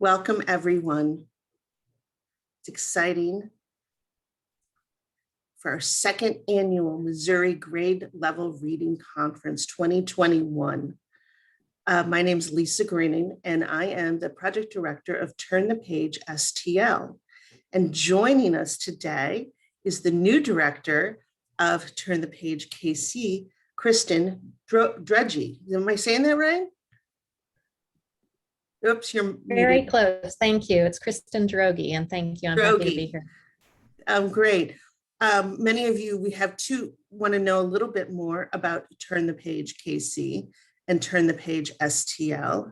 Welcome, everyone. It's exciting for our second annual Missouri Grade Level Reading Conference 2021. My name is Lisa Greening, and I am the project director of Turn the Page STL. And joining us today is the new director of Turn the Page KC, Kristen Drudge. Am I saying that right? Oops, you're very muted. close. Thank you. It's Kristen Droege, and thank you. I'm happy to be here. Great. Many of you, want to know a little bit more about Turn the Page KC and Turn the Page STL.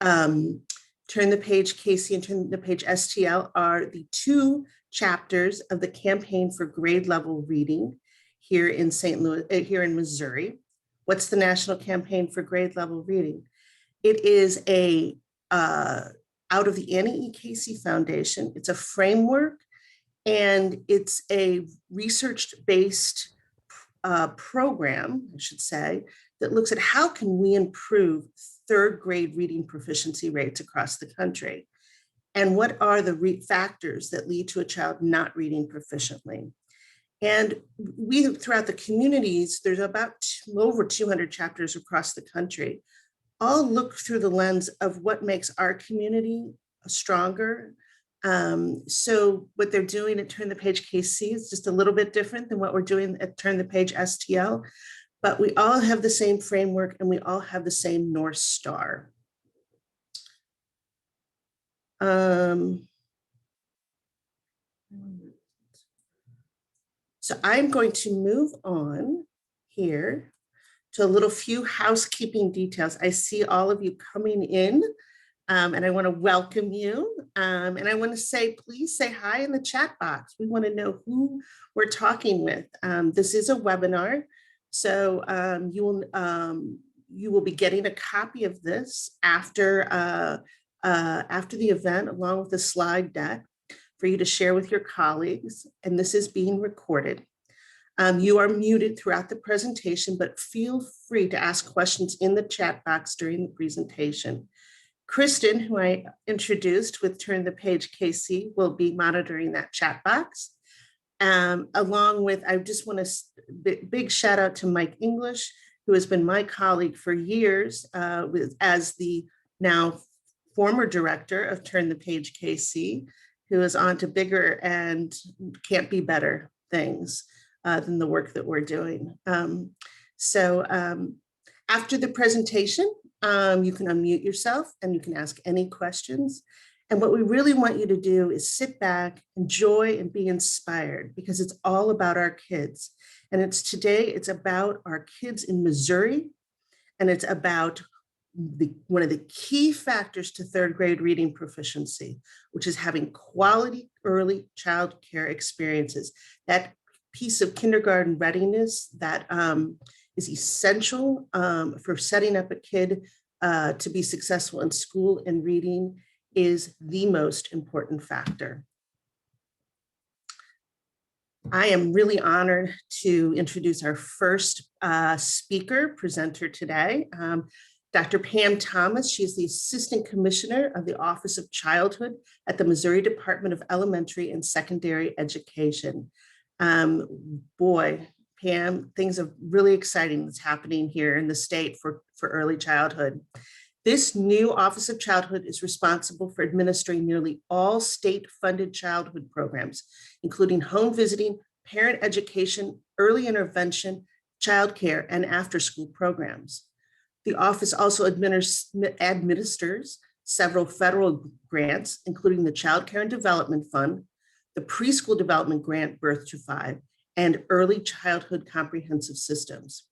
Turn the Page KC and Turn the Page STL are the two chapters of the Campaign for Grade Level Reading here in St. Louis, here in Missouri. What's the National Campaign for Grade Level Reading? It is out of the Annie E. Casey Foundation. It's a framework, and it's a research-based program, I should say, that looks at how can we improve third grade reading proficiency rates across the country, and what are the factors that lead to a child not reading proficiently. And we, throughout the communities, there's about over 200 chapters across the country, all look through the lens of what makes our community stronger. So what they're doing at Turn the Page KC is just a little bit different than what we're doing at Turn the Page STL, but we all have the same framework and we all have the same North Star. So I'm going to move on here to a few housekeeping details. I see all of you coming in, and I want to welcome you. And I want to say, please say hi in the chat box. We want to know who we're talking with. This is a webinar, so you will be getting a copy of this after the event, along with the slide deck for you to share with your colleagues. And this is being recorded. You are muted throughout the presentation, but feel free to ask questions in the chat box during the presentation. Kristen, who I introduced with Turn the Page KC, will be monitoring that chat box. Along with, I just want to big shout out to Mike English, who has been my colleague for years as the now former director of Turn the Page KC, who is on to bigger and can't be better things than the work that we're doing. After the presentation, you can unmute yourself and you can ask any questions. And what we really want you to do is sit back, enjoy, and be inspired, because it's all about our kids. And it's about our kids in Missouri, and it's about one of the key factors to third grade reading proficiency, which is having quality early child care experiences. That piece of kindergarten readiness that is essential for setting up a kid to be successful in school and reading is the most important factor. I am really honored to introduce our first presenter today, Dr. Pam Thomas. She is the Assistant Commissioner of the Office of Childhood at the Missouri Department of Elementary and Secondary Education. Boy, Pam, things are really exciting that's happening here in the state for early childhood. This new Office of Childhood is responsible for administering nearly all state-funded childhood programs, including home visiting, parent education, early intervention, childcare, and after-school programs. The office also administers several federal grants, including the Child Care and Development Fund, the Preschool Development Grant Birth to 5, and Early Childhood Comprehensive Systems.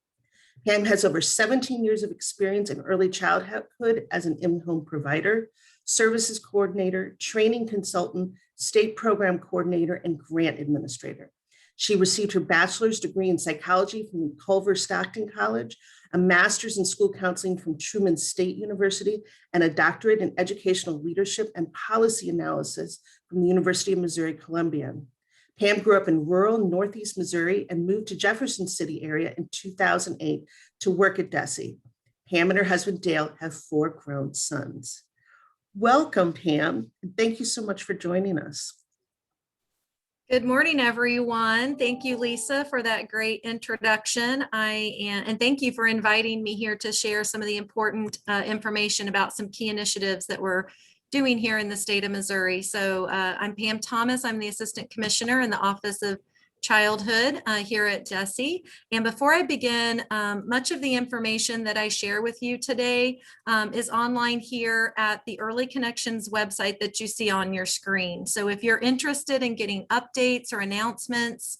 Pam has over 17 years of experience in early childhood as an in-home provider, services coordinator, training consultant, state program coordinator, and grant administrator. She received her bachelor's degree in psychology from Culver Stockton College, a master's in school counseling from Truman State University, and a doctorate in educational leadership and policy analysis from the University of Missouri Columbia. Pam grew up in rural Northeast Missouri and moved to Jefferson City area in 2008 to work at DESE. Pam and her husband Dale have 4 grown sons. Welcome, Pam. And thank you so much for joining us. Good morning, everyone. Thank you, Lisa, for that great introduction. And thank you for inviting me here to share some of the important information about some key initiatives that we're doing here in the state of Missouri. So I'm Pam Thomas. I'm the Assistant Commissioner in the Office of Childhood here at DESE. And before I begin, much of the information that I share with you today is online here at the Early Connections website that you see on your screen. So if you're interested in getting updates or announcements,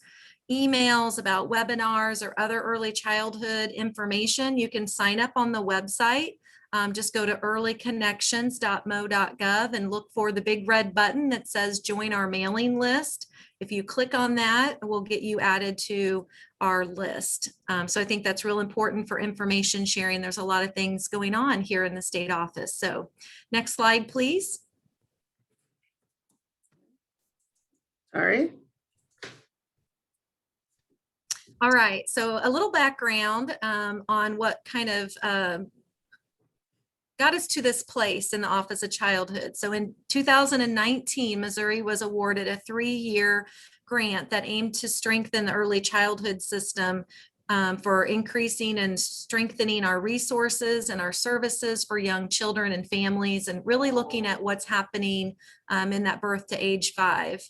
emails about webinars or other early childhood information, you can sign up on the website. Just go to earlyconnections.mo.gov and look for the big red button that says join our mailing list. If you click on that, we'll get you added to our list. So I think that's real important for information sharing. There's a lot of things going on here in the state office. So next slide, please. All right. All right, so a little background on what kind of got us to this place in the Office of Childhood. So in 2019, Missouri was awarded a 3-year grant that aimed to strengthen the early childhood system for increasing and strengthening our resources and our services for young children and families, and really looking at what's happening in that birth to age 5.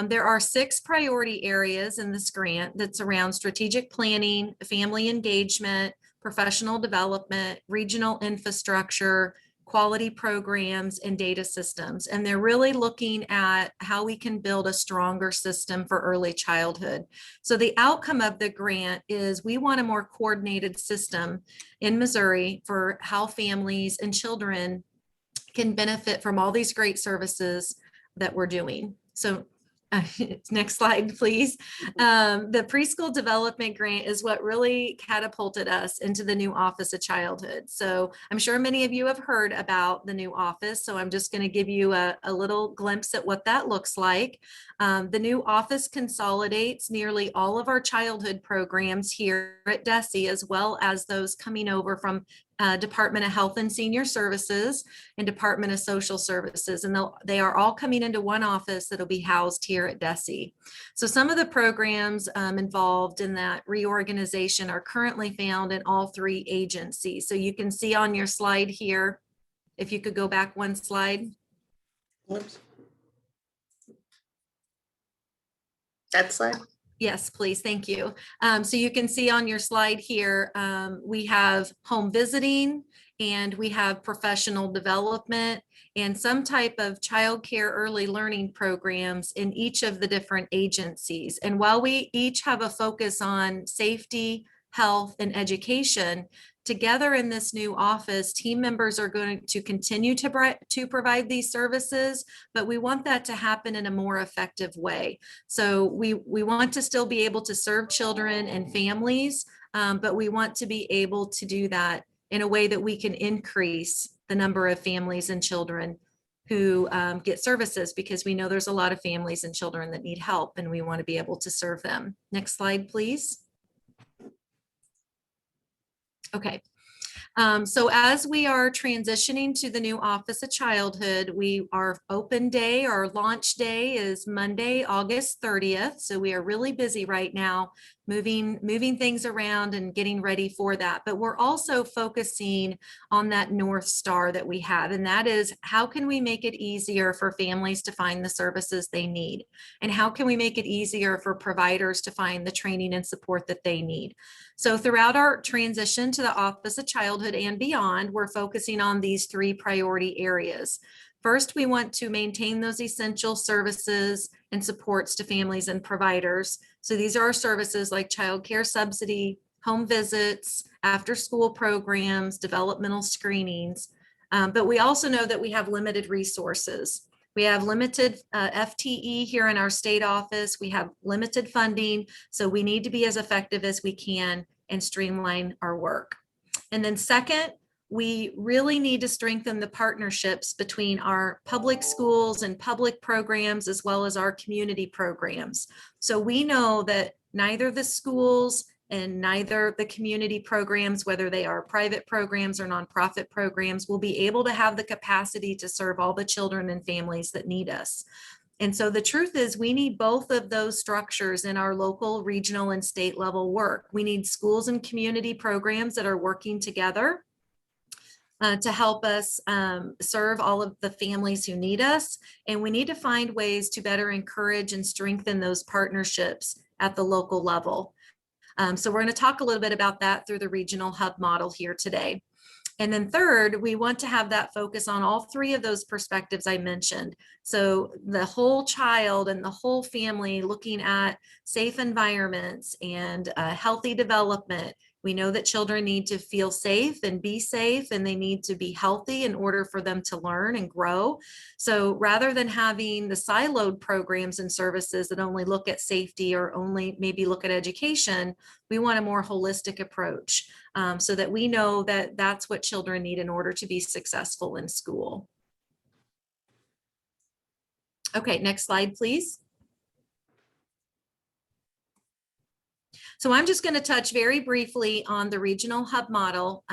There are 6 priority areas in this grant that's around strategic planning, family engagement, professional development, regional infrastructure, quality programs, and data systems. And they're really looking at how we can build a stronger system for early childhood. So the outcome of the grant is we want a more coordinated system in Missouri for how families and children can benefit from all these great services that we're doing. So next slide, please. The preschool development grant is what really catapulted us into the new Office of Childhood. So I'm sure many of you have heard about the new office. So I'm just going to give you a little glimpse at what that looks like. The new office consolidates nearly all of our childhood programs here at DESE, as well as those coming over from Department of Health and Senior Services and Department of Social Services. And they are all coming into one office that'll be housed here at DESE. So some of the programs involved in that reorganization are currently found in all 3 agencies. So you can see on your slide here, if you could go back one slide. Whoops. That slide. Yes, please. Thank you. So you can see on your slide here, we have home visiting and we have professional development and some type of childcare early learning programs in each of the different agencies. And while we each have a focus on safety, health, and education, together in this new office, team members are going to continue to provide these services, but we want that to happen in a more effective way. So we want to still be able to serve children and families, but we want to be able to do that in a way that we can increase the number of families and children who get services, because we know there's a lot of families and children that need help and we want to be able to serve them. Next slide, please. Okay. So as we are transitioning to the new Office of Childhood, our open day, our launch day is Monday, August 30th. So we are really busy right now, moving things around and getting ready for that. But we're also focusing on that North Star that we have, and that is how can we make it easier for families to find the services they need? And how can we make it easier for providers to find the training and support that they need? So throughout our transition to the Office of Childhood and beyond, we're focusing on these 3 priority areas. First, we want to maintain those essential services and supports to families and providers. So these are our services like childcare subsidy, home visits, after-school programs, developmental screenings. But we also know that we have limited resources. We have limited FTE here in our state office. We have limited funding. So we need to be as effective as we can and streamline our work. And then second, we really need to strengthen the partnerships between our public schools and public programs, as well as our community programs. So we know that neither the schools and neither the community programs, whether they are private programs or nonprofit programs, will be able to have the capacity to serve all the children and families that need us. And so the truth is we need both of those structures in our local, regional, and state level work. We need schools and community programs that are working together to help us serve all of the families who need us. And we need to find ways to better encourage and strengthen those partnerships at the local level. So we're going to talk a little bit about that through the regional hub model here today. And then third, we want to have that focus on all three of those perspectives I mentioned. So the whole child and the whole family, looking at safe environments and healthy development. We know that children need to feel safe and be safe, and they need to be healthy in order for them to learn and grow. So rather than having the siloed programs and services that only look at safety or only maybe look at education, we want a more holistic approach so that we know that that's what children need in order to be successful in school. Okay, next slide, please. So I'm just going to touch very briefly on the regional hub model.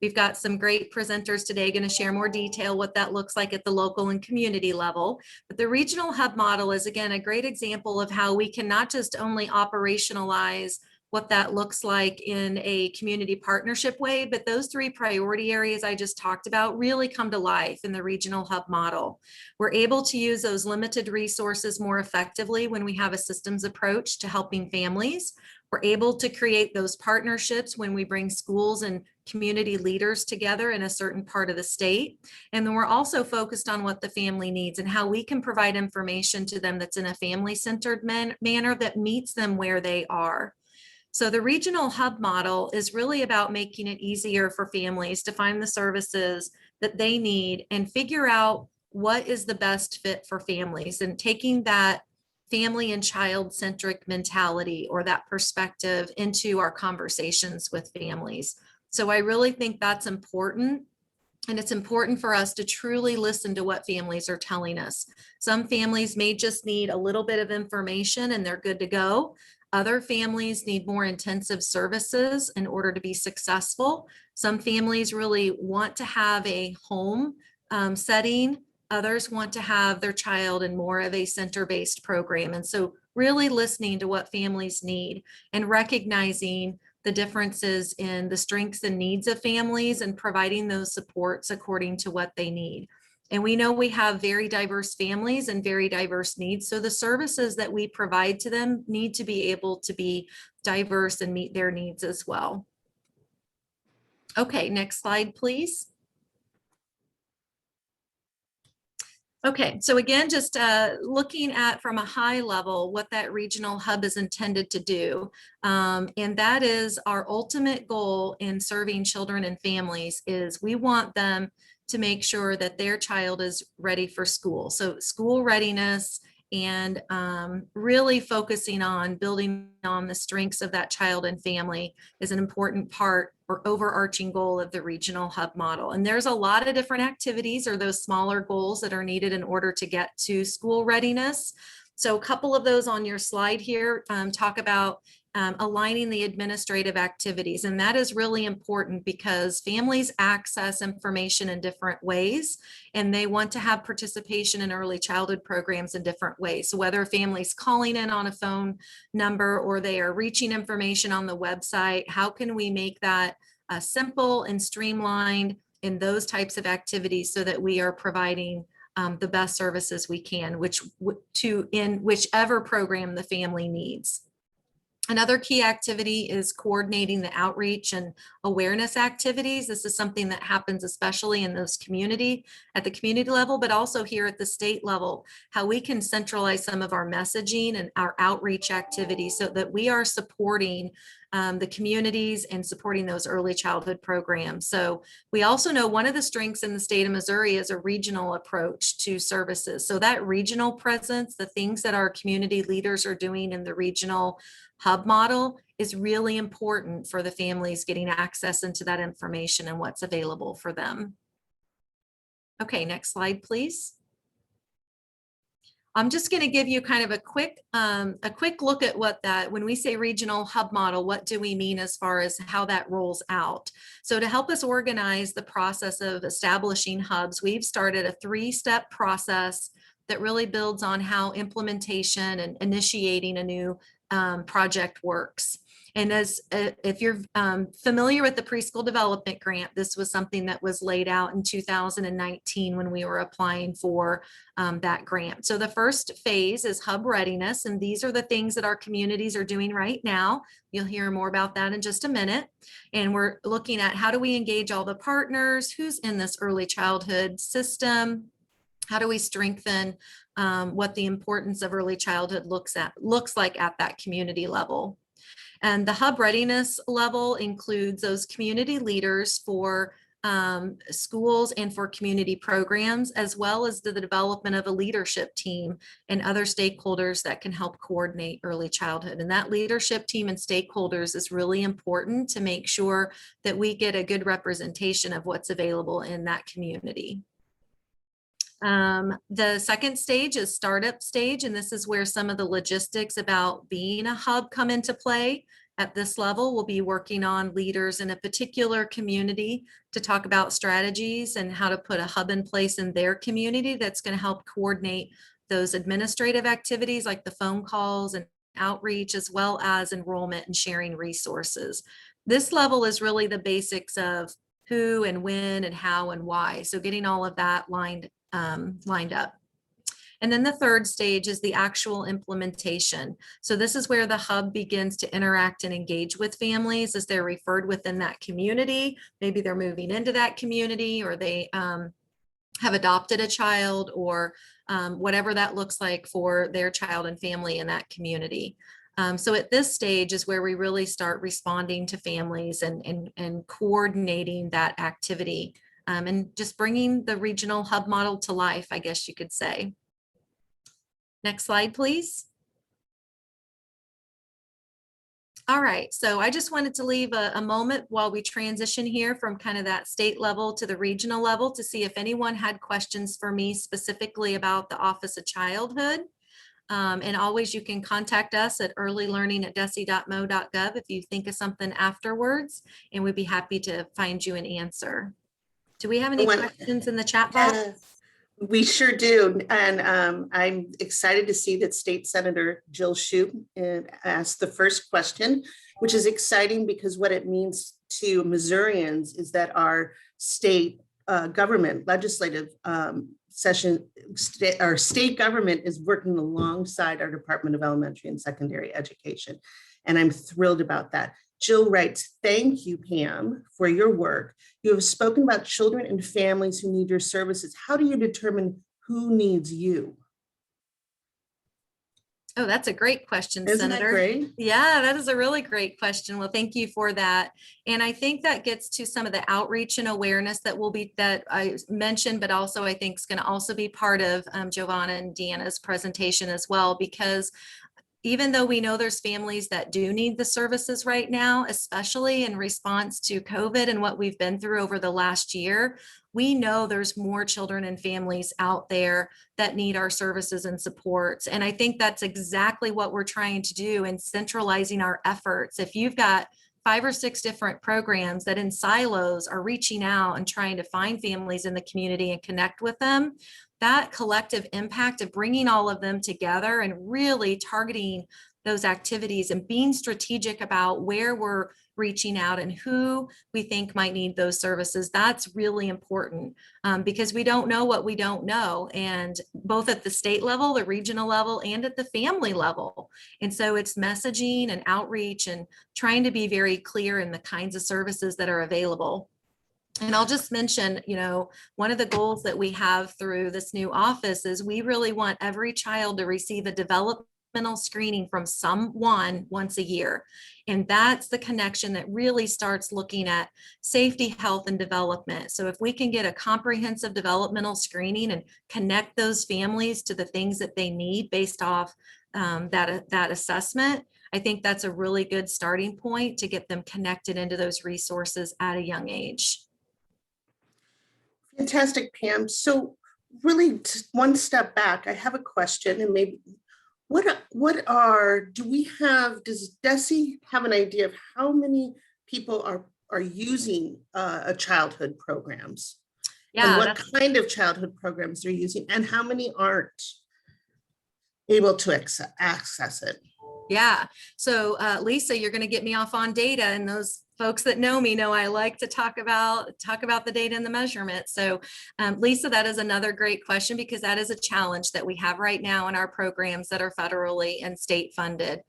We've got some great presenters today going to share more detail what that looks like at the local and community level. But the regional hub model is, again, a great example of how we can not just only operationalize what that looks like in a community partnership way, but those three priority areas I just talked about really come to life in the regional hub model. We're able to use those limited resources more effectively when we have a systems approach to helping families. We're able to create those partnerships when we bring schools and community leaders together in a certain part of the state. And then we're also focused on what the family needs and how we can provide information to them that's in a family-centered manner that meets them where they are. So the regional hub model is really about making it easier for families to find the services that they need and figure out what is the best fit for families, and taking that family and child-centric mentality or that perspective into our conversations with families. So I really think that's important. And it's important for us to truly listen to what families are telling us. Some families may just need a little bit of information and they're good to go. Other families need more intensive services in order to be successful. Some families really want to have a home setting. Others want to have their child in more of a center-based program. And so really listening to what families need and recognizing the differences in the strengths and needs of families and providing those supports according to what they need. And we know we have very diverse families and very diverse needs. So the services that we provide to them need to be able to be diverse and meet their needs as well. Okay, next slide, please. Okay, so again, just looking at from a high level what that regional hub is intended to do. And that is our ultimate goal in serving children and families is we want them to make sure that their child is ready for school. So school readiness and really focusing on building on the strengths of that child and family is an important part or overarching goal of the regional hub model. And there's a lot of different activities or those smaller goals that are needed in order to get to school readiness. So a couple of those on your slide here talk about aligning the administrative activities. And that is really important because families access information in different ways, and they want to have participation in early childhood programs in different ways. So whether a family's calling in on a phone number or they are reaching information on the website, how can we make that simple and streamlined in those types of activities so that we are providing the best services we can, in whichever program the family needs. Another key activity is coordinating the outreach and awareness activities. This is something that happens especially in those at the community level, but also here at the state level, how we can centralize some of our messaging and our outreach activities so that we are supporting the communities and supporting those early childhood programs. So we also know one of the strengths in the state of Missouri is a regional approach to services. So that regional presence, the things that our community leaders are doing in the regional hub model is really important for the families getting access into that information and what's available for them. Okay, next slide, please. I'm just going to give you kind of a quick look at what that, when we say regional hub model, what do we mean as far as how that rolls out? So to help us organize the process of establishing hubs, we've started a 3-step process that really builds on how implementation and initiating a new project works. And as if you're familiar with the preschool development grant, this was something that was laid out in 2019 when we were applying for that grant. So the first phase is hub readiness, and these are the things that our communities are doing right now. You'll hear more about that in just a minute. And we're looking at how do we engage all the partners, who's in this early childhood system, how do we strengthen what the importance of early childhood looks like at that community level. And the hub readiness level includes those community leaders for schools and for community programs, as well as the development of a leadership team and other stakeholders that can help coordinate early childhood. And that leadership team and stakeholders is really important to make sure that we get a good representation of what's available in that community. The second stage is startup stage, and this is where some of the logistics about being a hub come into play. At this level, we'll be working on leaders in a particular community to talk about strategies and how to put a hub in place in their community that's going to help coordinate those administrative activities like the phone calls and outreach, as well as enrollment and sharing resources. This level is really the basics of who and when and how and why. So getting all of that lined up. And then the third stage is the actual implementation. So this is where the hub begins to interact and engage with families as they're referred within that community. Maybe they're moving into that community, or they have adopted a child, or whatever that looks like for their child and family in that community. So at this stage is where we really start responding to families and coordinating that activity and just bringing the regional hub model to life, I guess you could say. Next slide, please. All right, so I just wanted to leave a moment while we transition here from kind of that state level to the regional level to see if anyone had questions for me specifically about the Office of Childhood. And always you can contact us at earlylearning@desi.mo.gov if you think of something afterwards, and we'd be happy to find you an answer. Do we have any questions in the chat box? We sure do. And I'm excited to see that State Senator Jill Shoup asked the first question, which is exciting because what it means to Missourians is that our state government, legislative session, our state government is working alongside our Department of Elementary and Secondary Education. And I'm thrilled about that. Jill writes, thank you, Pam, for your work. You have spoken about children and families who need your services. How do you determine who needs you? Oh, that's a great question, Isn't Senator. that great? Yeah, that is a really great question. Well, thank you for that. And I think that gets to some of the outreach and awareness that I mentioned, but also I think is going to also be part of Jovanna and Deanna's presentation as well, because even though we know there's families that do need the services right now, especially in response to COVID and what we've been through over the last year, we know there's more children and families out there that need our services and supports. And I think that's exactly what we're trying to do in centralizing our efforts. If you've got 5 or 6 different programs that in silos are reaching out and trying to find families in the community and connect with them, that collective impact of bringing all of them together and really targeting those activities and being strategic about where we're reaching out and who we think might need those services, that's really important because we don't know what we don't know, and both at the state level, the regional level, and at the family level. And so it's messaging and outreach and trying to be very clear in the kinds of services that are available. And I'll just mention, one of the goals that we have through this new office is we really want every child to receive a developmental screening from someone once a year. And that's the connection that really starts looking at safety, health, and development. So if we can get a comprehensive developmental screening and connect those families to the things that they need based off that assessment, I think that's a really good starting point to get them connected into those resources at a young age. Fantastic, Pam. So really one step back, I have a question, and maybe does DESE have an idea of how many people are using a childhood programs? And Yeah, what kind of childhood programs they're using, and how many aren't able to access it? yeah. So Lisa, you're going to get me off on data, and those folks that know me know I like to talk about the data and the measurement. So Lisa, that is another great question, because that is a challenge that we have right now in our programs that are federally and state funded.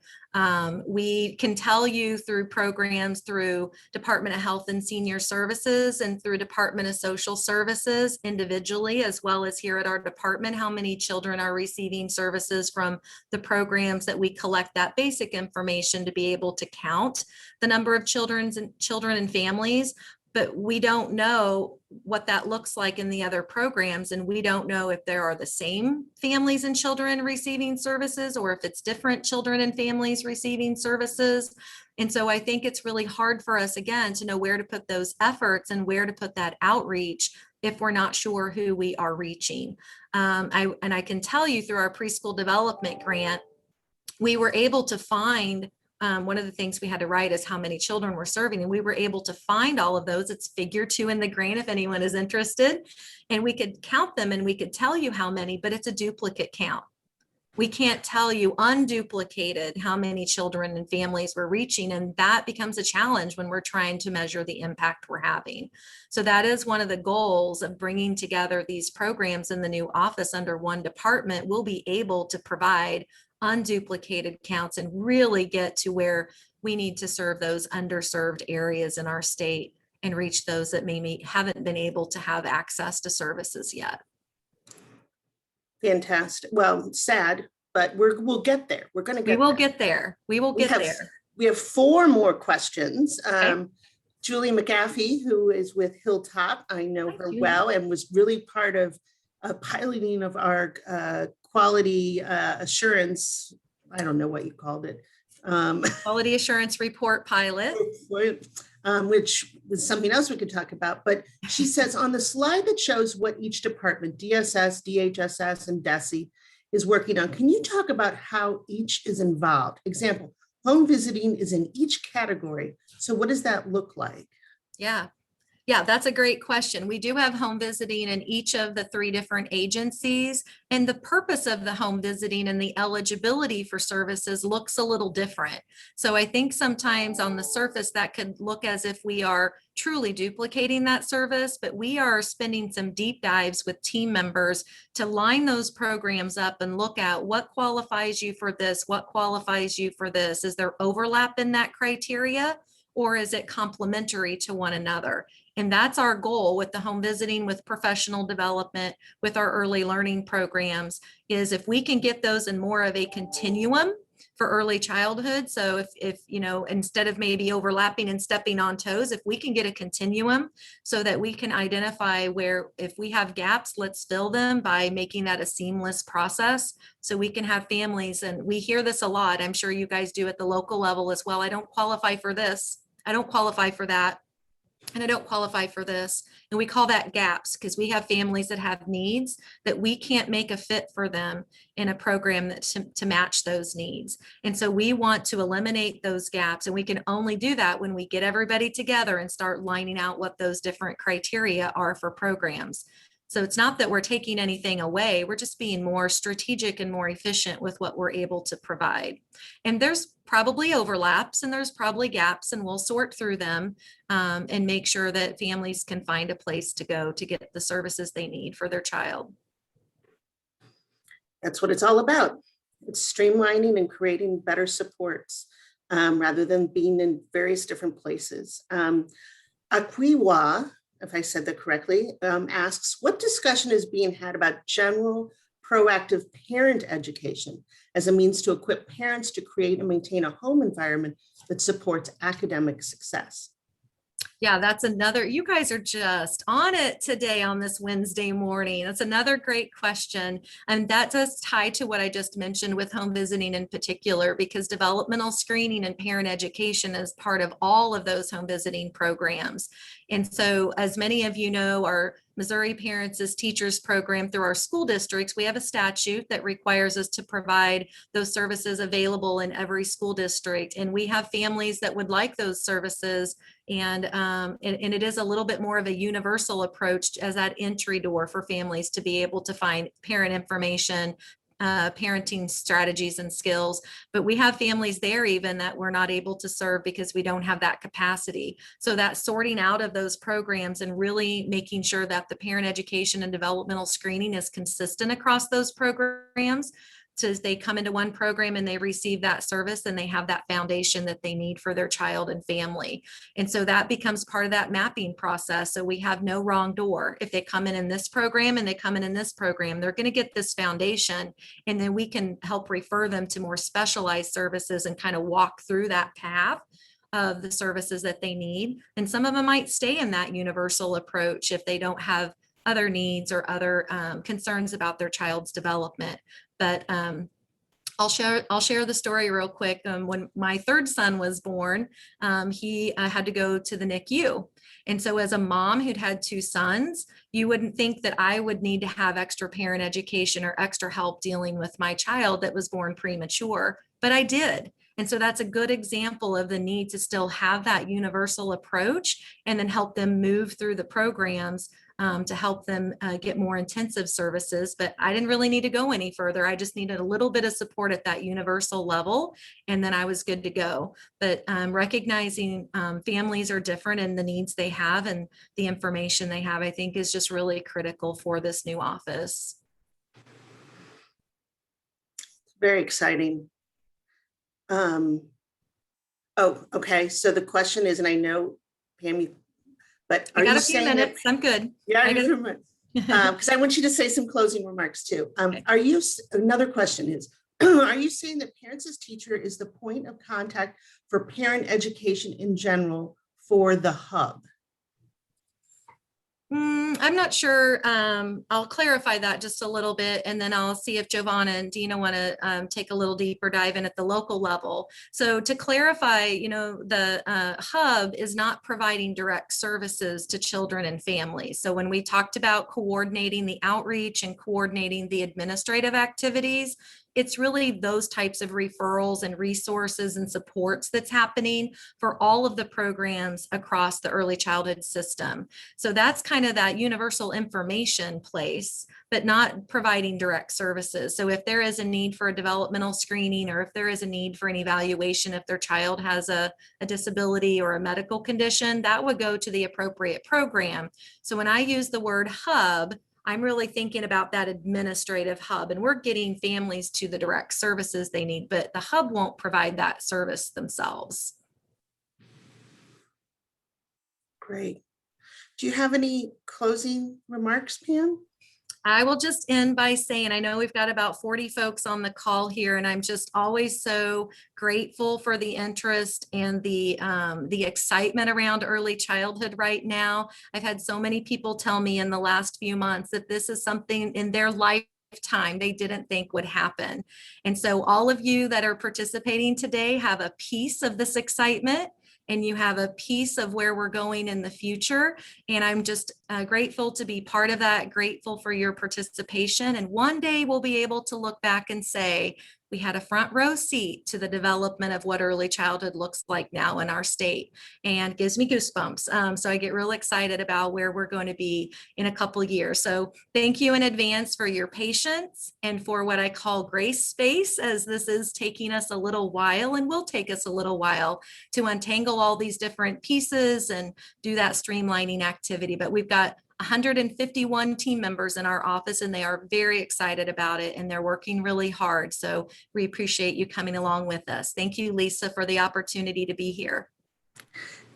We can tell you through programs through Department of Health and Senior Services and through Department of Social Services individually, as well as here at our department, how many children are receiving services from the programs that we collect that basic information to be able to count the number of children and families. But we don't know what that looks like in the other programs. And we don't know if there are the same families and children receiving services, or if it's different children and families receiving services. And so I think it's really hard for us, again, to know where to put those efforts and where to put that outreach if we're not sure who we are reaching. I can tell you through our preschool development grant, we were able to find one of the things we had to write is how many children we're serving, and we were able to find all of those. It's figure 2 in the grant if anyone is interested, and we could count them and we could tell you how many, but it's a duplicate count. We can't tell you unduplicated how many children and families we're reaching, and that becomes a challenge when we're trying to measure the impact we're having. So that is one of the goals of bringing together these programs in the new office under one department. We'll be able to provide unduplicated counts and really get to where we need to serve those underserved areas in our state and reach those that maybe haven't been able to have access to services yet. Fantastic. Well, sad, but we'll get there. We're going to get We will there. get there. We will get there. We have 4 more questions. Okay. Julie McGaffey, who is with Hilltop, I know her Julie. well and was really part of piloting of our quality assurance. I don't know what you called it. Quality assurance report pilot. Which was something else we could talk about. But she says on the slide that shows what each department, DSS, DHSS, and DESE is working on, can you talk about how each is involved? Example, home visiting is in each category. So what does that look like? Yeah, that's a great question. We do have home visiting in each of the 3 different agencies, and the purpose of the home visiting and the eligibility for services looks a little different. So I think sometimes on the surface that could look as if we are truly duplicating that service, but we are spending some deep dives with team members to line those programs up and look at what qualifies you for this, what qualifies you for this. Is there overlap in that criteria, or is it complementary to one another? And that's our goal with the home visiting, with professional development, with our early learning programs, is if we can get those in more of a continuum for early childhood. So if you know, instead of maybe overlapping and stepping on toes, if we can get a continuum so that we can identify where, if we have gaps, let's fill them by making that a seamless process. So we can have families, and we hear this a lot. I'm sure you guys do at the local level as well. I don't qualify for this. I don't qualify for that. And I don't qualify for this. And we call that gaps, because we have families that have needs that we can't make a fit for them in a program that to match those needs. And so we want to eliminate those gaps. And we can only do that when we get everybody together and start lining out what those different criteria are for programs. So it's not that we're taking anything away, we're just being more strategic and more efficient with what we're able to provide. And there's probably overlaps and there's probably gaps, and we'll sort through them and make sure that families can find a place to go to get the services they need for their child. That's what it's all about. It's streamlining and creating better supports rather than being in various different places. Aquiwa, if I said that correctly, asks, what discussion is being had about general proactive parent education as a means to equip parents to create and maintain a home environment that supports academic success? Yeah, that's another, you guys are just on it today on this Wednesday morning. That's another great question. And that does tie to what I just mentioned with home visiting in particular, because developmental screening and parent education is part of all of those home visiting programs. And so, as many of you know, our Missouri Parents as Teachers program through our school districts. We have a statute that requires us to provide those services available in every school district. And we have families that would like those services. And it is a little bit more of a universal approach as that entry door for families to be able to find parent information, parenting strategies and skills. But we have families there even that we're not able to serve because we don't have that capacity. So that sorting out of those programs and really making sure that the parent education and developmental screening is consistent across those programs. So as they come into one program and they receive that service and they have that foundation that they need for their child and family. And so that becomes part of that mapping process. So we have no wrong door. If they come in this program and they come in this program, they're going to get this foundation, and then we can help refer them to more specialized services and kind of walk through that path of the services that they need. And some of them might stay in that universal approach if they don't have other needs or other concerns about their child's development. But I'll share the story real quick. When my third son was born, he had to go to the NICU. And so as a mom who'd had two sons, you wouldn't think that I would need to have extra parent education or extra help dealing with my child that was born premature, but I did. And so that's a good example of the need to still have that universal approach and then help them move through the programs to help them get more intensive services. But I didn't really need to go any further. I just needed a little bit of support at that universal level, and then I was good to go. But recognizing families are different and the needs they have and the information they have, I think is just really critical for this new office. Very exciting. Oh, okay. So the question is, and I know, Pam, but I are got you a few saying minutes. I'm good. Yeah, because I want you to say some closing remarks too. Okay. Another question is, are you saying that parents as teacher is the point of contact for parent education in general for the hub? I'm not sure. I'll clarify that just a little bit, and then I'll see if Jovanna and Deanna want to take a little deeper dive in at the local level. So to clarify, the hub is not providing direct services to children and families. So when we talked about coordinating the outreach and coordinating the administrative activities, it's really those types of referrals and resources and supports that's happening for all of the programs across the early childhood system. So that's kind of that universal information place, but not providing direct services. So if there is a need for a developmental screening, or if there is a need for an evaluation, if their child has a disability or a medical condition, that would go to the appropriate program. So when I use the word hub, I'm really thinking about that administrative hub, and we're getting families to the direct services they need, but the hub won't provide that service themselves. Great. Do you have any closing remarks, Pam? I will just end by saying, I know we've got about 40 folks on the call here, and I'm just always so grateful for the interest and the excitement around early childhood right now. I've had so many people tell me in the last few months that this is something in their lifetime they didn't think would happen. And so all of you that are participating today have a piece of this excitement, and you have a piece of where we're going in the future. And I'm just grateful to be part of that, grateful for your participation. And one day we'll be able to look back and say, we had a front row seat to the development of what early childhood looks like now in our state, and gives me goosebumps. So I get real excited about where we're going to be in a couple of years. So thank you in advance for your patience and for what I call grace space, as this is taking us a little while and will take us a little while to untangle all these different pieces and do that streamlining activity. But we've got 151 team members in our office, and they are very excited about it, and they're working really hard. So we appreciate you coming along with us. Thank you, Lisa, for the opportunity to be here.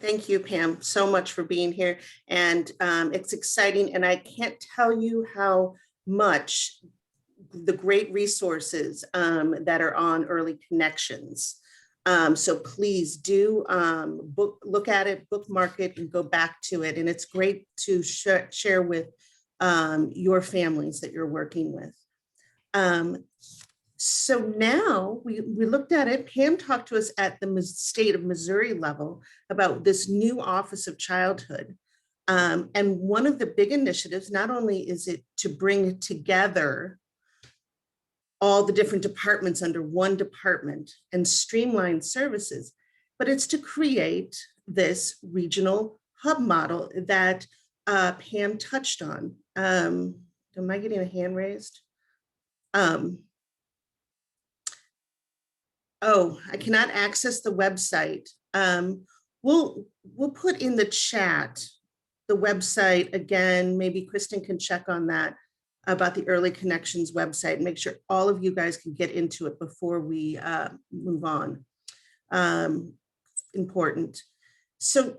Thank you, Pam, so much for being here. And it's exciting. And I can't tell you how much the great resources that are on Early Connections. So please do look at it, bookmark it, and go back to it. And it's great to share with your families that you're working with. So now we looked at it. Pam talked to us at the state of Missouri level about this new Office of Childhood. And one of the big initiatives, not only is it to bring together all the different departments under one department and streamline services, but it's to create this regional hub model that Pam touched on. Am I getting a hand raised? Oh, I cannot access the website. We'll put in the chat the website again. Maybe Kristen can check on that about the Early Connections website and make sure all of you guys can get into it before we move on. Important. So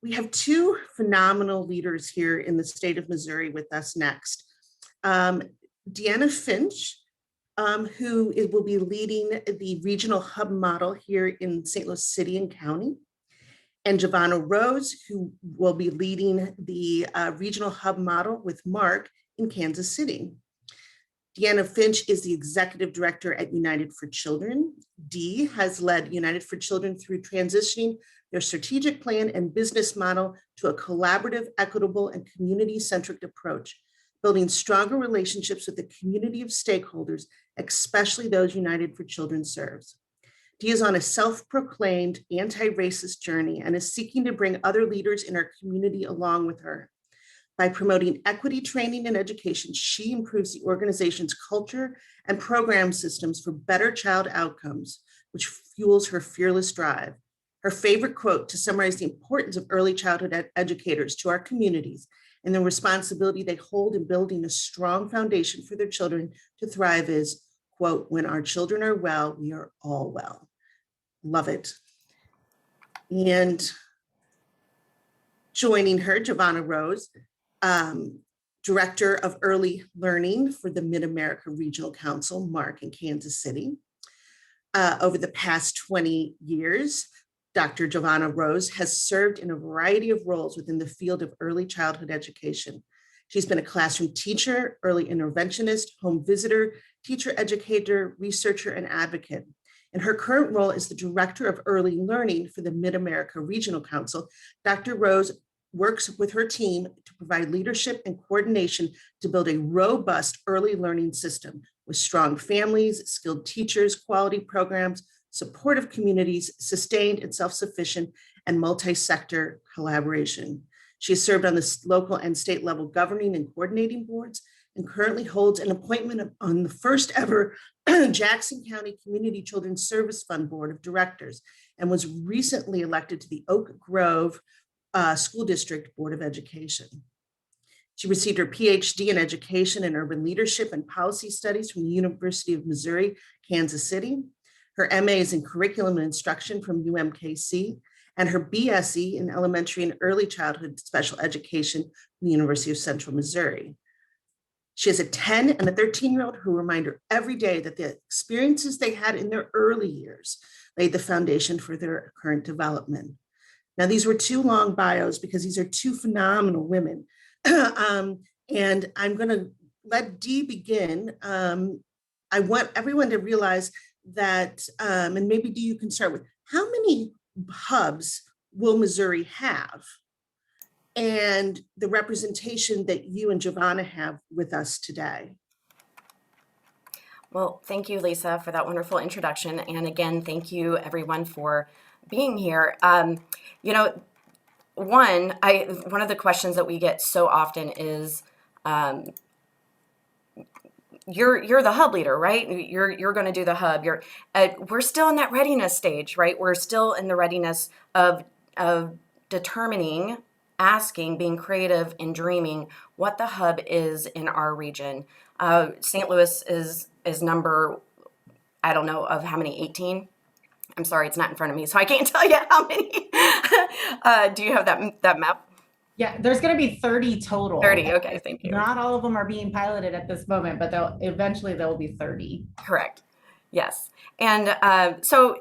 we have two phenomenal leaders here in the state of Missouri with us next. Deanna Finch, who will be leading the regional hub model here in St. Louis City and County, and Jovanna Rohs, who will be leading the regional hub model with Mark in Kansas City. Deanna Finch is the executive director at United for Children. Dee has led United for Children through transitioning their strategic plan and business model to a collaborative, equitable, and community-centric approach, building stronger relationships with the community of stakeholders, especially those United for Children serves. Dee is on a self-proclaimed anti-racist journey and is seeking to bring other leaders in our community along with her. By promoting equity training and education, she improves the organization's culture and program systems for better child outcomes, which fuels her fearless drive. Her favorite quote to summarize the importance of early childhood educators to our communities and the responsibility they hold in building a strong foundation for their children to thrive is, quote, "When our children are well, we are all well." Love it. And joining her, Jovanna Rohs, Director of Early Learning for the Mid-America Regional Council, Mark in Kansas City. Over the past 20 years, Dr. Jovanna Rohs has served in a variety of roles within the field of early childhood education. She's been a classroom teacher, early interventionist, home visitor, teacher educator, researcher, and advocate. In her current role as the Director of Early Learning for the Mid-America Regional Council, Dr. Rohs works with her team to provide leadership and coordination to build a robust early learning system with strong families, skilled teachers, quality programs, supportive communities, sustained and self-sufficient, and multi-sector collaboration. She has served on the local and state level governing and coordinating boards and currently holds an appointment on the first ever Jackson County Community Children's Service Fund Board of Directors and was recently elected to the Oak Grove School District Board of Education. She received her PhD in Education and Urban Leadership and Policy Studies from the University of Missouri, Kansas City. Her MA is in Curriculum and Instruction from UMKC, and her BSE in Elementary and Early Childhood Special Education from the University of Central Missouri. She has a 10 and a 13-year-old who remind her every day that the experiences they had in their early years laid the foundation for their current development. Now, these were two long bios because these are two phenomenal women. And I'm going to let Dee begin. I want everyone to realize that, and maybe Dee, you can start with, how many hubs will Missouri have? And the representation that you and Jovanna have with us today. Well, thank you, Lisa, for that wonderful introduction. And again, thank you everyone for being here. You know, one of the questions that we get so often is, you're the hub leader, right? You're going to do the hub. We're still in that readiness stage, right? We're still in the readiness of determining, asking, being creative, and dreaming what the hub is in our region. St. Louis is number, I don't know, of how many, 18? I'm sorry, it's not in front of me, so I can't tell you how many. Do you have that map? Yeah, there's going to be 30 total. 30, okay, thank you. Not all of them are being piloted at this moment, but eventually there will be 30. Correct, yes. And so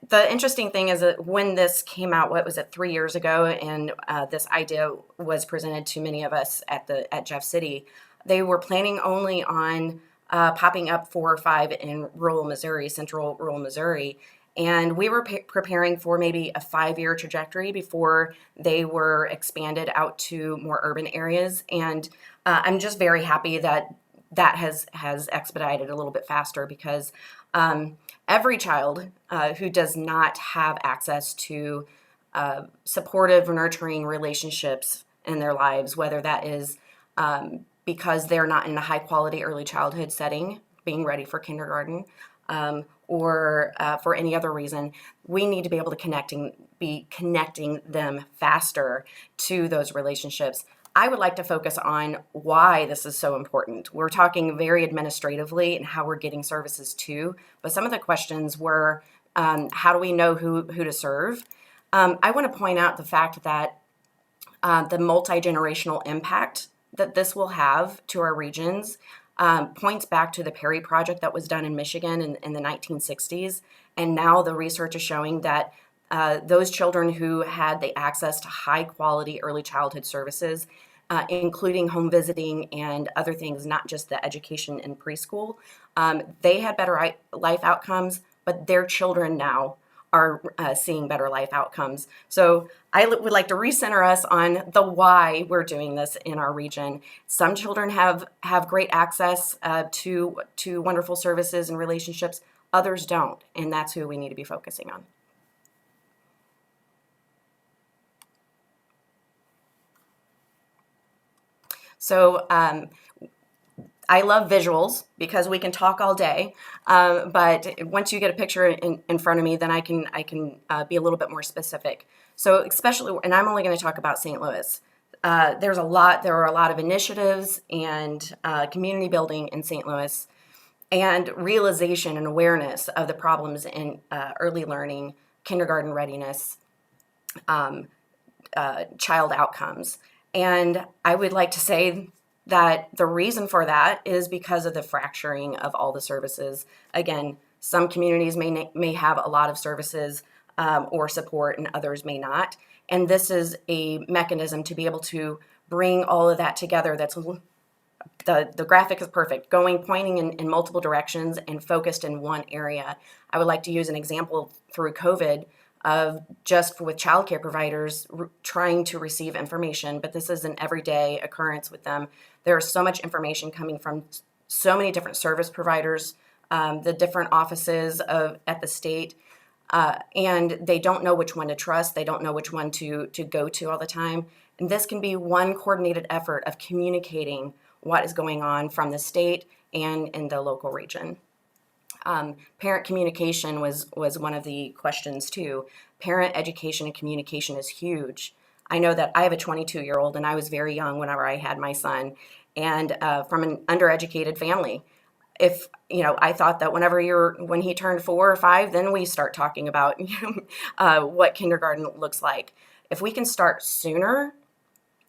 the interesting thing is that when this came out, what was it, 3 years ago, and this idea was presented to many of us at Jeff City, they were planning only on popping up 4 or 5 in rural Missouri, central rural Missouri. And we were preparing for maybe a 5-year trajectory before they were expanded out to more urban areas. And I'm just very happy that that has expedited a little bit faster, because every child who does not have access to supportive, nurturing relationships in their lives, whether that is because they're not in a high quality early childhood setting, being ready for kindergarten, or for any other reason, we need to be able to be connecting them faster to those relationships. I would like to focus on why this is so important. We're talking very administratively and how we're getting services to, but some of the questions were, how do we know who to serve? I want to point out the fact that the multi-generational impact that this will have to our regions points back to the Perry Project that was done in Michigan in the 1960s. And now the research is showing that those children who had the access to high quality early childhood services, including home visiting and other things, not just the education in preschool, they had better life outcomes, but their children now are seeing better life outcomes. So I would like to recenter us on the why we're doing this in our region. Some children have great access to wonderful services and relationships, others don't, and that's who we need to be focusing on. So I love visuals because we can talk all day, but once you get a picture in front of me, then I can be a little bit more specific. So especially, and I'm only going to talk about St. Louis. There are a lot of initiatives and community building in St. Louis, and realization and awareness of the problems in early learning, kindergarten readiness, child outcomes. And I would like to say that the reason for that is because of the fracturing of all the services. Again, some communities may have a lot of services or support, and others may not. And this is a mechanism to be able to bring all of that together. That's the graphic is perfect, pointing in multiple directions and focused in one area. I would like to use an example through COVID of just with childcare providers trying to receive information, but this is an everyday occurrence with them. There's so much information coming from so many different service providers, the different offices at the state, and they don't know which one to trust. They don't know which one to go to all the time. And this can be one coordinated effort of communicating what is going on from the state and in the local region. Parent communication was one of the questions too. Parent education and communication is huge. I know that I have a 22-year-old, and I was very young whenever I had my son, and from an undereducated family. If I thought that when he turned 4 or 5, then we start talking about what kindergarten looks like. If we can start sooner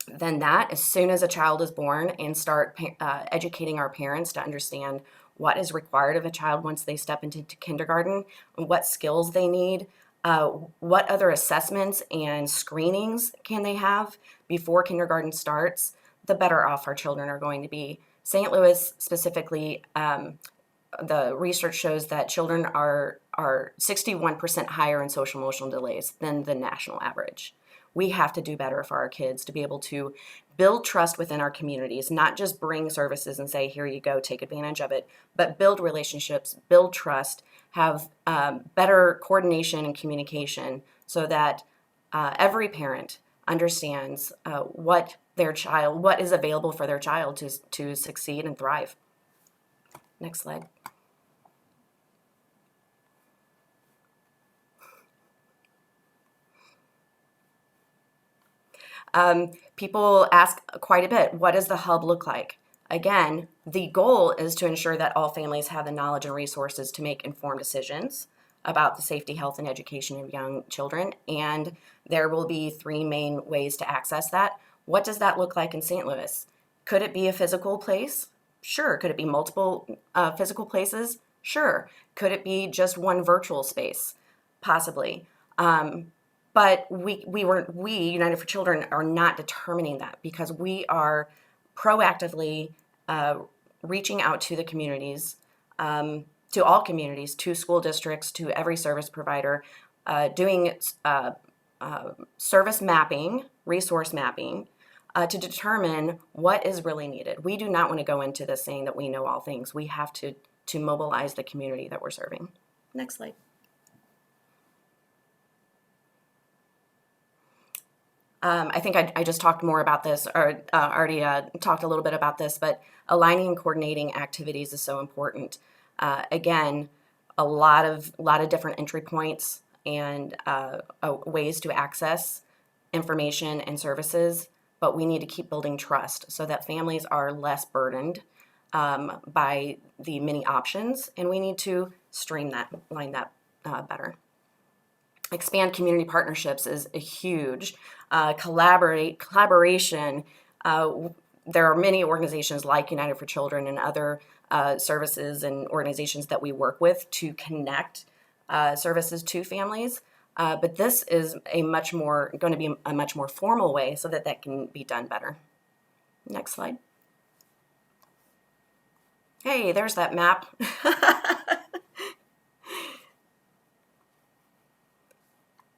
than that, as soon as a child is born, and start educating our parents to understand what is required of a child once they step into kindergarten, what skills they need, what other assessments and screenings can they have before kindergarten starts, the better off our children are going to be. St. Louis specifically, the research shows that children are 61% higher in social emotional delays than the national average. We have to do better for our kids to be able to build trust within our communities, not just bring services and say, here you go, take advantage of it, but build relationships, build trust, have better coordination and communication so that every parent understands what is available for their child to succeed and thrive. Next slide. People ask quite a bit, what does the hub look like? Again, the goal is to ensure that all families have the knowledge and resources to make informed decisions about the safety, health, and education of young children. And there will be 3 main ways to access that. What does that look like in St. Louis? Could it be a physical place? Sure. Could it be multiple physical places? Sure. Could it be just one virtual space? Possibly. But we, United for Children, are not determining that, because we are proactively reaching out to the communities to all communities, to school districts, to every service provider, doing service mapping, resource mapping, to determine what is really needed. We do not want to go into this saying that we know all things. We have to mobilize the community that we're serving. Next slide. I think I just talked more about this, or already talked a little bit about this, but aligning and coordinating activities is so important. Again, a lot of different entry points and ways to access information and services, but we need to keep building trust so that families are less burdened by the many options, and we need to line that better. Expand community partnerships is a huge collaboration. There are many organizations like United for Children and other services and organizations that we work with to connect services to families. But this is going to be a much more formal way so that can be done better. Next slide. Hey, there's that map.